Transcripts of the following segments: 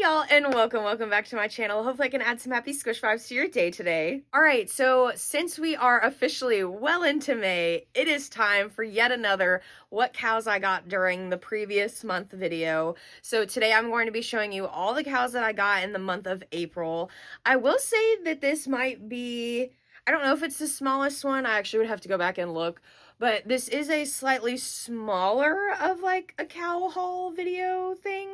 y'all, and welcome back to my channel. Hopefully I can add some happy squish vibes to your day today. Alright, so since we are officially well into May, it is time for yet another what cows I got during the previous month video. So today I'm going to be showing you all the cows that I got in the month of April. I will say that this might be, I don't know if it's the smallest one, I actually would have to go back and look, but this is a slightly smaller of like a cow haul video thing.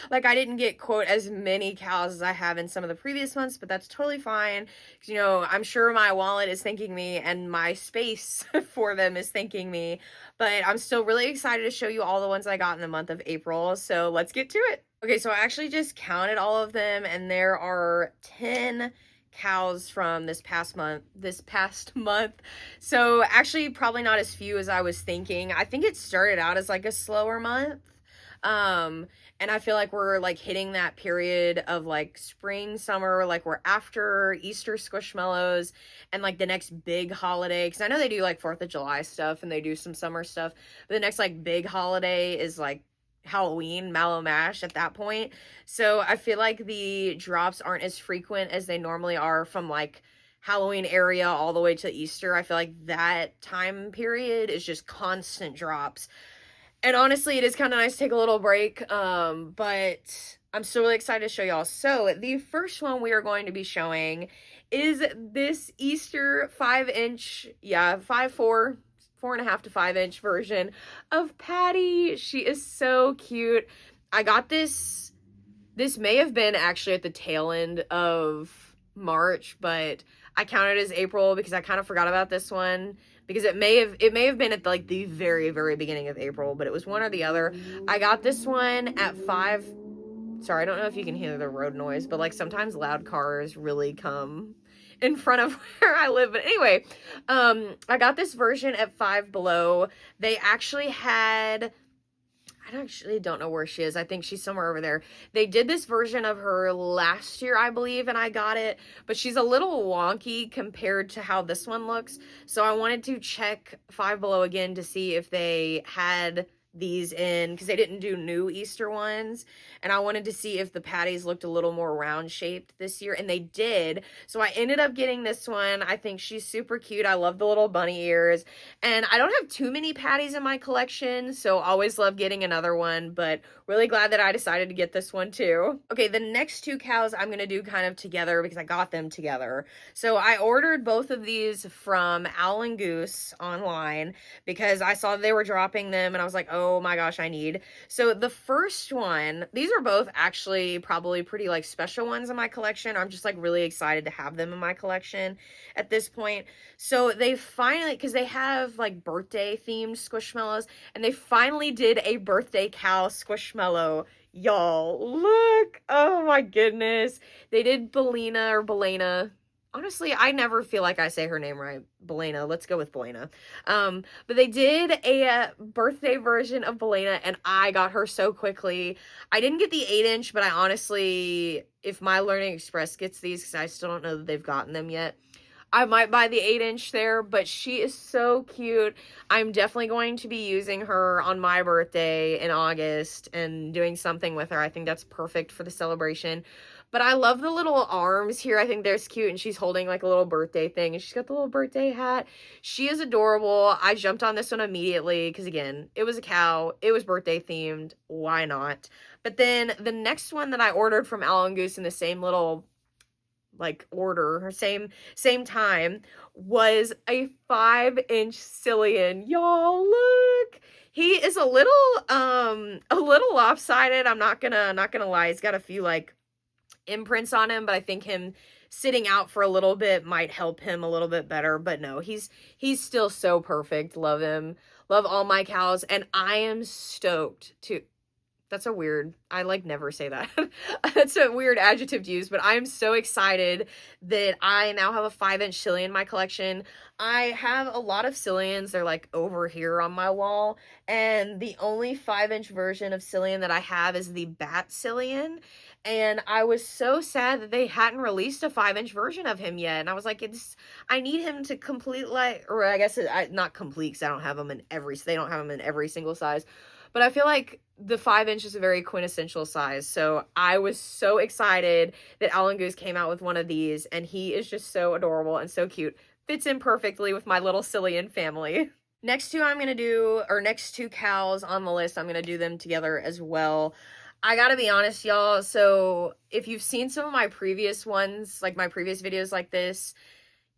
Like, I didn't get, quote, as many cows as I have in some of the previous months, but that's totally fine. You know, I'm sure my wallet is thanking me and my space for them is thanking me, but I'm still really excited to show you all the ones I got in the month of April, so let's get to it. Okay, so I actually just counted all of them, and there are 10 cows from this past month. So actually probably not as few as I was thinking. I think it started out as like a slower month. And I feel like we're like hitting that period of like spring, summer, like we're after Easter Squishmallows and like the next big holiday. Cause I know they do like 4th of July stuff and they do some summer stuff, but the next like big holiday is like Halloween, Mallow Mash at that point. So I feel like the drops aren't as frequent as they normally are from like Halloween area all the way to Easter. I feel like that time period is just constant drops. And honestly, it is kind of nice to take a little break, but I'm still really excited to show y'all. So the first one we are going to be showing is this Easter 5-inch, 4.5 to 5-inch version of Patty. She is so cute. I got this may have been actually at the tail end of March, but I counted as April because I kind of forgot about this one because it may have been at like the very, very beginning of April, but it was one or the other. I got this one at 5. Sorry, I don't know if you can hear the road noise, but like sometimes loud cars really come in front of where I live. But anyway, I got this version at Five Below. They actually had, I actually don't know where she is. I think she's somewhere over there. They did this version of her last year, I believe, and I got it, but she's a little wonky compared to how this one looks. So I wanted to check Five Below again to see if they had these in, because they didn't do new Easter ones, and I wanted to see if the patties looked a little more round shaped this year, and they did. So I ended up getting this one. I think she's super cute. I love the little bunny ears, and I don't have too many patties in my collection, so always love getting another one, but really glad that I decided to get this one too. Okay, the next two cows I'm gonna do kind of together because I got them together. So I ordered both of these from Owl and Goose online because I saw they were dropping them and I was like, oh my gosh, I need. So the first one, these are both actually probably pretty like special ones in my collection. I'm just like really excited to have them in my collection at this point. So they finally, because they have like birthday themed Squishmallows, and they finally did a birthday cow Squishmallow. Y'all, look. Oh my goodness. They did Belina or Belena. Honestly, I never feel like I say her name right. Belena. Let's go with Belena. But they did a birthday version of Belena, and I got her so quickly. I didn't get the 8-inch, but I honestly, if My Learning Express gets these, because I still don't know that they've gotten them yet, I might buy the 8-inch there, but she is so cute. I'm definitely going to be using her on my birthday in August and doing something with her. I think that's perfect for the celebration. But I love the little arms here. I think they're cute, and she's holding like a little birthday thing, and she's got the little birthday hat. She is adorable. I jumped on this one immediately because, again, it was a cow. It was birthday themed. Why not? But then the next one that I ordered from Owl and Goose in the same little like order or same time was a 5-inch Cillian. Y'all, look. He is a little lopsided. I'm not gonna lie. He's got a few like imprints on him, but I think him sitting out for a little bit might help him a little bit better. But no, he's still so perfect. Love him. Love all my cows, and I am stoked to. That's a weird, I like never say that. That's a weird adjective to use, but I'm so excited that I now have a 5-inch Cillian in my collection. I have a lot of Cillians. They're like over here on my wall, and the only 5-inch version of Cillian that I have is the Bat Cillian. And I was so sad that they hadn't released a 5-inch version of him yet. And I was like, I need him to complete, like, or I guess not complete, because I don't have them in every, they don't have them in every single size. but I feel like the 5-inch is a very quintessential size. So I was so excited that Alan Goose came out with one of these, and he is just so adorable and so cute. Fits in perfectly with my little Cillian family. Next two cows on the list, I'm going to do them together as well. I gotta be honest, y'all. So if you've seen some of my previous ones, like my previous videos like this,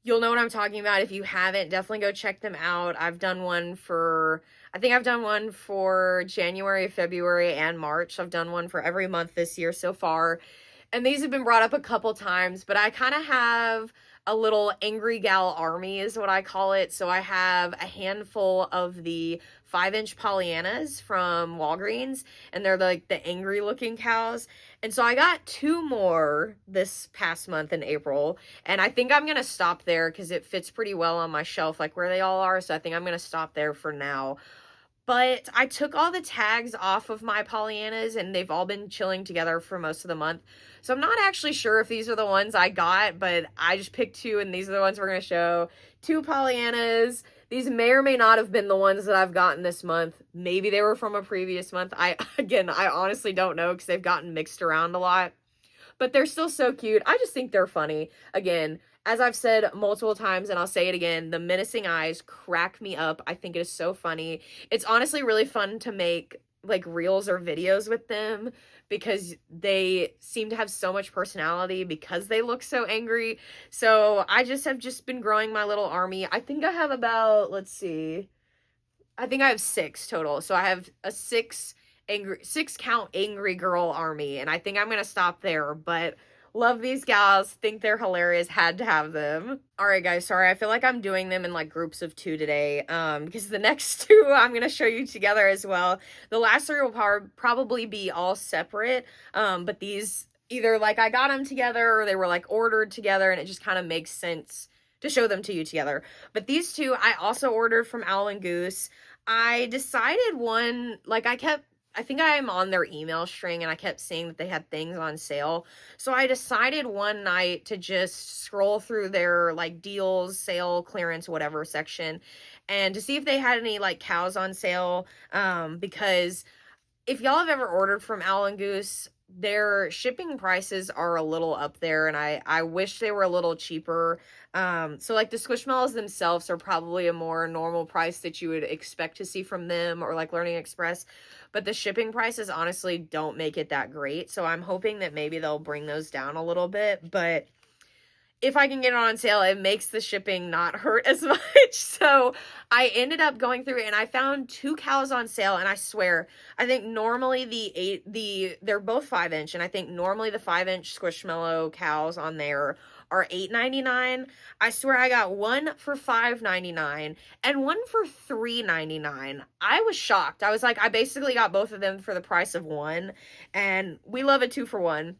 you'll know what I'm talking about. If you haven't, definitely go check them out. I think I've done one for January, February, and March. I've done one for every month this year so far. And these have been brought up a couple times, but I kind of have a little angry gal army is what I call it. So I have a handful of the 5-inch Pollyannas from Walgreens, and they're like the angry looking cows. And so I got 2 more this past month in April, and I think I'm going to stop there because it fits pretty well on my shelf, like where they all are. So I think I'm going to stop there for now. But I took all the tags off of my Pollyannas, and they've all been chilling together for most of the month. So I'm not actually sure if these are the ones I got, but I just picked 2, and these are the ones we're going to show. 2 Pollyannas. These may or may not have been the ones that I've gotten this month. Maybe they were from a previous month. I honestly don't know because they've gotten mixed around a lot. But they're still so cute. I just think they're funny. Again, as I've said multiple times, and I'll say it again, the menacing eyes crack me up. I think it is so funny. It's honestly really fun to make like reels or videos with them because they seem to have so much personality because they look so angry. So I have been growing my little army. I think I have about, let's see, I think I have 6 total. So I have a 6 count angry girl army, and I think I'm gonna stop there. But love these gals, think they're hilarious, had to have them. All right, guys, sorry, I feel like I'm doing them in like groups of 2 today, because the next 2 I'm gonna show you together as well. The last 3 will probably be all separate, but these either like I got them together or they were like ordered together, and it just kind of makes sense to show them to you together. But these 2 I also ordered from Alan Goose. I decided one, like I think I'm on their email string, and I kept seeing that they had things on sale. So I decided one night to just scroll through their like deals, sale, clearance, whatever section, and to see if they had any like cows on sale. Because if y'all have ever ordered from Alan Goose, their shipping prices are a little up there, and I wish they were a little cheaper. So like the Squishmallows themselves are probably a more normal price that you would expect to see from them or like Learning Express, but the shipping prices honestly don't make it that great. So I'm hoping that maybe they'll bring those down a little bit, but if I can get it on sale, it makes the shipping not hurt as much. So I ended up going through and I found 2 cows on sale, and I swear, I think normally they're both 5-inch, and I think normally the 5-inch Squishmallow cows on there are $8.99. I swear I got one for $5.99 and one for $3.99. I was shocked. I was like, I basically got both of them for the price of one, and we love a 2-for-1.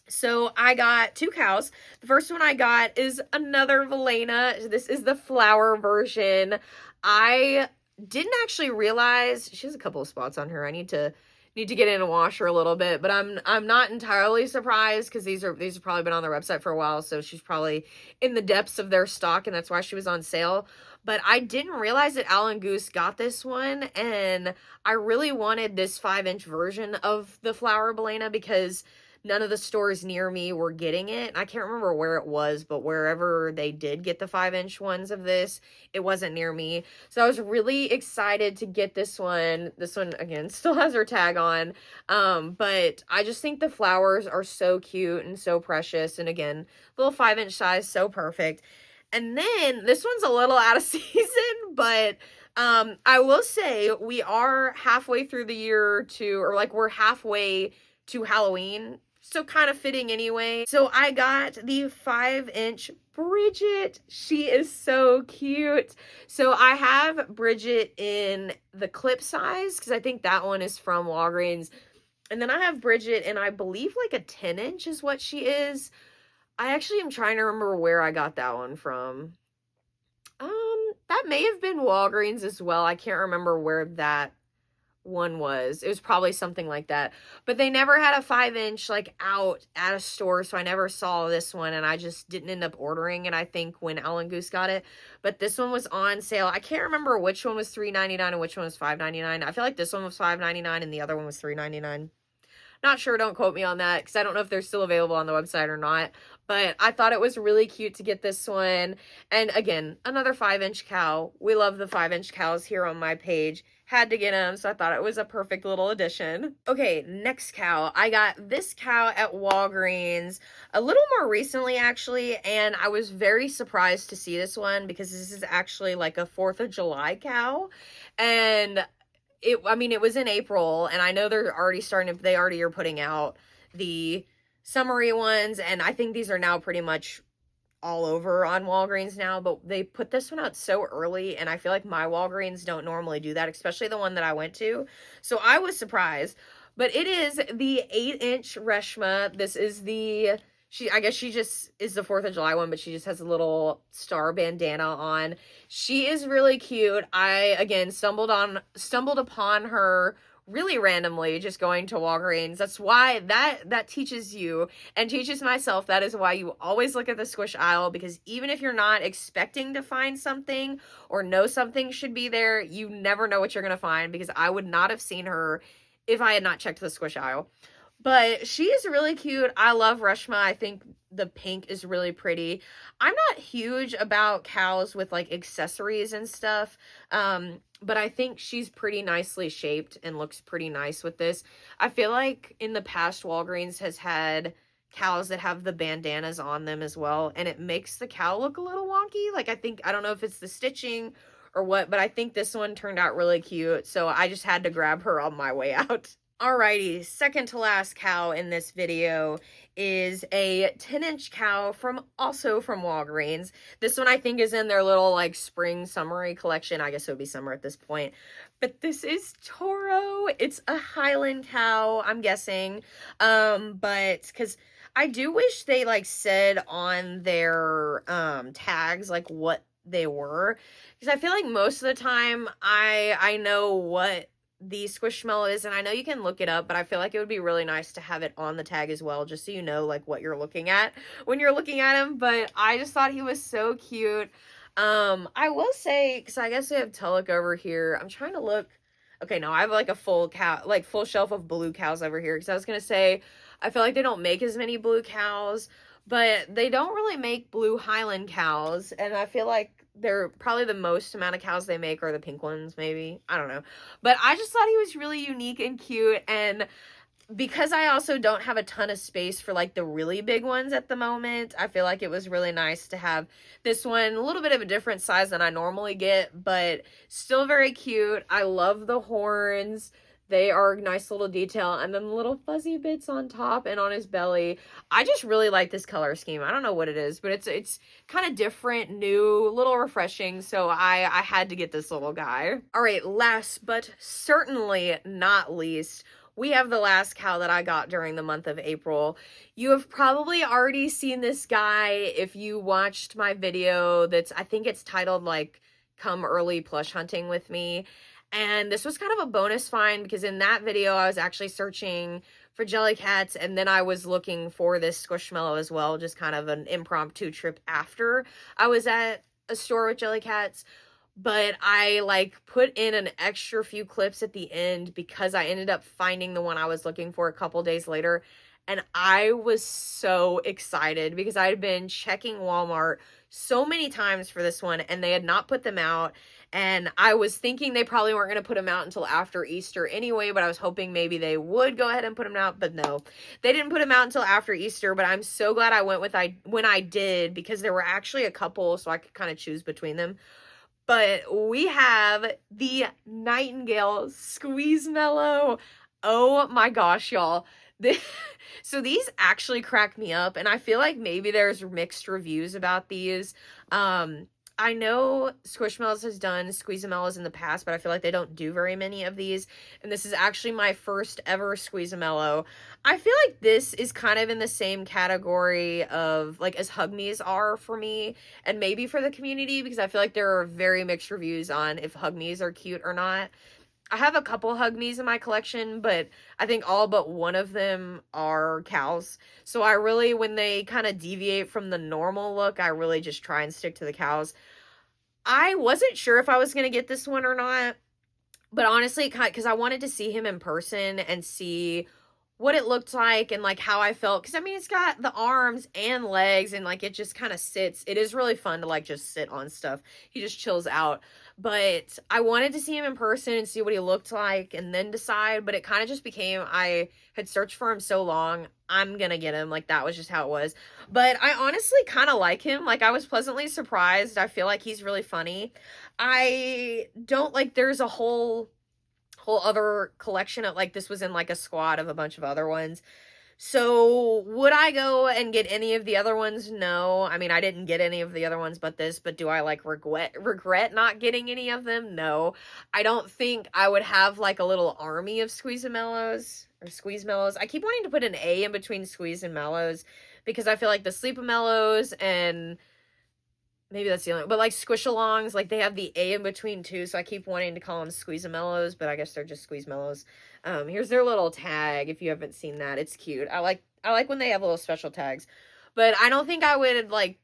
So I got 2 cows. The first one I got is another Velena. This is the flower version. I didn't actually realize she has a couple of spots on her. I need to get in and wash her a little bit, but I'm not entirely surprised because these have probably been on their website for a while, so she's probably in the depths of their stock, and that's why she was on sale. But I didn't realize that Alan Goose got this one, and I really wanted this 5-inch version of the flower Velena because none of the stores near me were getting it. I can't remember where it was, but wherever they did get the 5-inch ones of this, it wasn't near me. So I was really excited to get this one. This one, again, still has her tag on. But I just think the flowers are so cute and so precious. And again, little 5-inch size, so perfect. And then this one's a little out of season, but I will say we are halfway through the year we're halfway to Halloween. So kind of fitting anyway. So I got the 5-inch Bridget. She is so cute. So I have Bridget in the clip size because I think that one is from Walgreens. And then I have Bridget in, I believe, like a 10-inch is what she is. I actually am trying to remember where I got that one from. That may have been Walgreens as well. I can't remember where that one was. It was probably something like that. But they never had a 5-inch like out at a store, so I never saw this one, and I just didn't end up ordering it, I think, when Alan Goose got it. But this one was on sale. I can't remember which one was $3.99 and which one was $5.99. I feel like this one was $5.99 and the other one was $3.99. Not sure, don't quote me on that, because I don't know if they're still available on the website or not. But I thought it was really cute to get this one. And again, another 5-inch cow. We love the 5-inch cows here on my page. Had to get them, so I thought it was a perfect little addition. Okay, next cow. I got this cow at Walgreens a little more recently, actually, and I was very surprised to see this one because this is actually like a 4th of July cow. And it was in April, and I know they already are putting out the summery ones, and I think these are now pretty much all over on Walgreens now, but they put this one out so early, and I feel like my Walgreens don't normally do that, especially the one that I went to, so I was surprised. But it is the 8-inch Reshma. This is I guess she just is the 4th of July one, but she just has a little star bandana on. She is really cute. I, again, stumbled upon her really randomly just going to Walgreens. That's why that teaches you and teaches myself. That is why you always look at the squish aisle, because even if you're not expecting to find something or know something should be there, you never know what you're going to find, because I would not have seen her if I had not checked the squish aisle. But she is really cute. I love Reshma. I think the pink is really pretty. I'm not huge about cows with like accessories and stuff. But I think she's pretty nicely shaped and looks pretty nice with this. I feel like in the past, Walgreens has had cows that have the bandanas on them as well, and it makes the cow look a little wonky. Like, I don't know if it's the stitching or what, but I think this one turned out really cute, so I just had to grab her on my way out. Alrighty, second to last cow in this video is a 10-inch cow also from Walgreens. This one I think is in their little like spring summery collection. I guess it would be summer at this point. But this is Toro. It's a Highland cow, I'm guessing. But because I do wish they like said on their tags like what they were. Because I feel like most of the time I know what the Squishmallow is, and I know you can look it up, but I feel like it would be really nice to have it on the tag as well, just so you know like what you're looking at when you're looking at him. But I just thought he was so cute. I will say, because I guess we have Tulloch over here. I'm trying to look. Okay, no, I have like a full shelf of blue cows over here, because I was gonna say I feel like they don't make as many blue cows, but they don't really make blue Highland cows, and I feel like they're probably the most amount of cows they make are the pink ones, maybe. I don't know. But I just thought he was really unique and cute, and because I also don't have a ton of space for like the really big ones at the moment, I feel like it was really nice to have this one, a little bit of a different size than I normally get, but still very cute. I love the horns. They are a nice little detail, and then the little fuzzy bits on top and on his belly. I just really like this color scheme. I don't know what it is, but it's kind of different, new, a little refreshing, so I had to get this little guy. All right, last but certainly not least, we have the last cow that I got during the month of April. You have probably already seen this guy if you watched my video I think it's titled like Come Early Plush Hunting with Me. And this was kind of a bonus find, because in that video I was actually searching for Jellycats, and then I was looking for this Squishmallow as well, just kind of an impromptu trip after I was at a store with Jellycats. But I like put in an extra few clips at the end because I ended up finding the one I was looking for a couple days later. And I was so excited because I had been checking Walmart so many times for this one, and they had not put them out. And I was thinking they probably weren't going to put them out until after Easter anyway, but I was hoping maybe they would go ahead and put them out. But no, they didn't put them out until after Easter. But I'm so glad I went when I did, because there were actually a couple, so I could kind of choose between them. But we have the Nightingale Squishmallow. Oh my gosh, y'all. So these actually crack me up, and I feel like maybe there's mixed reviews about these. I know Squishmallows has done Squeezamellows in the past, but I feel like they don't do very many of these, and this is actually my first ever Squeezamellow. I feel like this is kind of in the same category of, like, as Hug Me's are for me, and maybe for the community, because I feel like there are very mixed reviews on if Hug Me's are cute or not. I have a couple hug me's in my collection, but I think all but one of them are cows. So I really, when they kind of deviate from the normal look, I really just try and stick to the cows. I wasn't sure if I was going to get this one or not, but honestly, because I wanted to see him in person and see what it looked like and like how I felt. Because I mean, it's got the arms and legs, and like it just kind of sits. It is really fun to like just sit on stuff. He just chills out. But I wanted to see him in person and see what he looked like and then decide. But it kind of just became, I had searched for him so long, I'm gonna get him. Like that was just how it was. But I honestly kind of like him. Like I was pleasantly surprised. I feel like he's really funny. I don't like, there's a whole other collection of like, this was in like a squad of a bunch of other ones. So would I go and get any of the other ones? No. I mean, I didn't get any of the other ones but this, but do I like regret not getting any of them? No. I don't think I would have like a little army of Squeezamellows or Squeezemellows. I keep wanting to put an A in between Squeeze and Mellows because I feel like the Sleepamellows and maybe that's the only, but like Squishalongs, like they have the A in between too, so I keep wanting to call them Squeezamellows, but I guess they're just Squeezemellows. Here's their little tag if you haven't seen that. It's cute. I like when they have little special tags. But I don't think I would like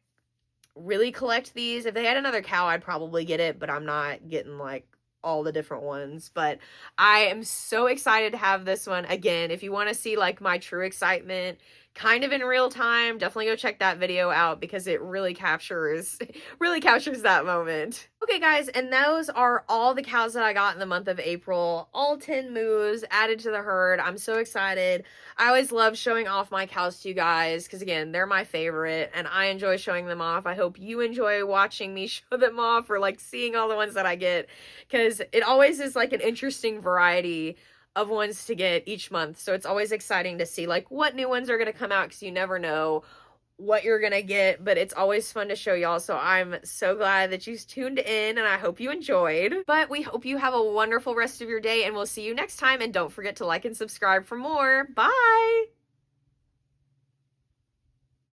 really collect these. If they had another cow, I'd probably get it, but I'm not getting like all the different ones. But I am so excited to have this one. Again, if you want to see like my true excitement kind of in real time, definitely go check that video out because it really captures that moment. Okay guys, and those are all the cows that I got in the month of April. All 10 moos added to the herd. I'm so excited. I always love showing off my cows to you guys because again, they're my favorite and I enjoy showing them off. I hope you enjoy watching me show them off or like seeing all the ones that I get because it always is like an interesting variety of ones to get each month. So it's always exciting to see like what new ones are going to come out because you never know what you're going to get, but it's always fun to show y'all. So I'm so glad that you tuned in and I hope you enjoyed. But we hope you have a wonderful rest of your day and we'll see you next time. And don't forget to like and subscribe for more. Bye!